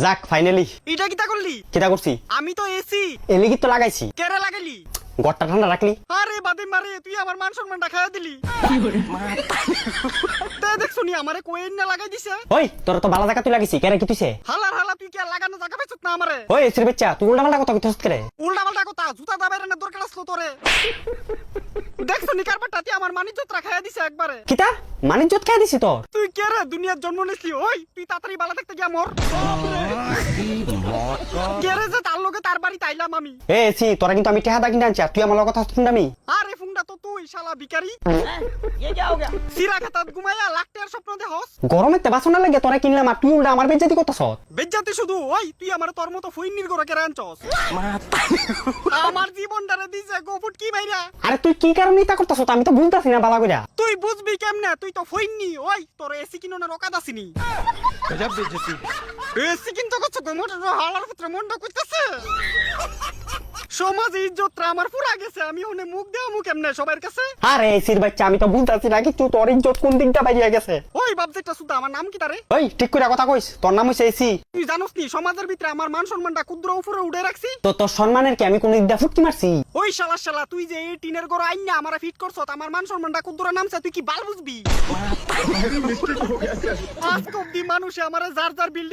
যাক ফাইনালি। এটা কিতা করলি? কিটা করছি? আমি তো এসি এলি কি তো লাগাইছি, কেরে লাগাইলি? গড়টা ঠান্ডা রাখলি। আরে বাদে মারে, তুই আমার মান সম্মানটা খাইয়া দিলি। তে দেখছো নি আমারে কোয়েন না লাগাই দিছে। ওই তোর তো বালা জায়গা তুই লাগিছি, কেন কি তুইছে? হালার হালা তুই কি আর লাগানো জায়গা পাইছত না আমারে? ওই এসির বাচ্চা, তুই উল্টা পাল্টা কথা কইছস কেরে? উল্টা পাল্টা কথা, জুতা দাবাইরে না দরকার আসলো তোরে। দেখছো নি কারবারটা তুই আমার মানিজ্জত রাখাইয়া দিছে একবারে। কিটা মানিজ্জত খাই দিছি তোর? তুই কে রে? দুনিয়ার জন্ম নিসলি? ওই তুই তাড়াতাড়ি বালা দেখতে গিয়া মর। কে রে যে তার লগে তার বাড়ি তাইলাম আমি? এ এসি, তোরা কিন্তু আমি টেহাদা কিনে আনছি, আর তুই আমার কথা শুনবি? আরে ফুংডা তো তুই শালা ভিখারি। সিরা খাতাত ঘুমাইয়া লাখ টাকার স্বপ্ন দেখস। গরমে তে বাসনা লাগে তোরা কিনলাম, আর তুই উল্টা আমার বেজ্জাতি করতেছ। বেজ্জাতি শুধু ওই তুই আমার তোর মতো ফুইন্নির গড়া কেরা আনছস। আমার জীবনটারে দিছে গোফুট কি মাইরা। আরে তুই কি কারণে তা করতেছ আমি তো বুঝতাছি না বালা কইরা। তুই বুঝবি কেমনে? তুই তো ফুইন্নি। ওই তোর এসি কিনোনের অকাদ আসিনি। গজব বেজ্জাতি। এসি কিনতে কচ্ছ গোমোটার হালার পুত্র মনটা কইতাছে। সমাজে ইজ্জতটা আমার পুরা গেছে, আমি ওনে মুখ দেওয়া কেমনে সবার কাছে? আরে এসির বাচ্চা, আমি তো বুঝতাছি না কিছু, তোর ইজ্জত কোন দিকটা বাইরে গেছে। ওই বাপজেটা সুদা, আমার নাম কি তারে? ওই ঠিক করে কথা কইস, তোর নাম হইছে এসি। তুই জানোস নি সমাজের ভিতরে আমার মান সম্মানটা ক্ষুদ্র উপরে উঠে রাখছি। তো তোর সম্মানের কি আমি কোন দিক দিয়ে ফুটকি মারছি? ওই শালা শালা, তুই যে এই টিনের ঘর আইন না আমারে ফিট করছত, আমার মান সম্মানটা ক্ষুদ্র নামছে, তুই কি বাল বুঝবি? আজকে অব্দি মানুষে আমারে যার যার বিল্ডিং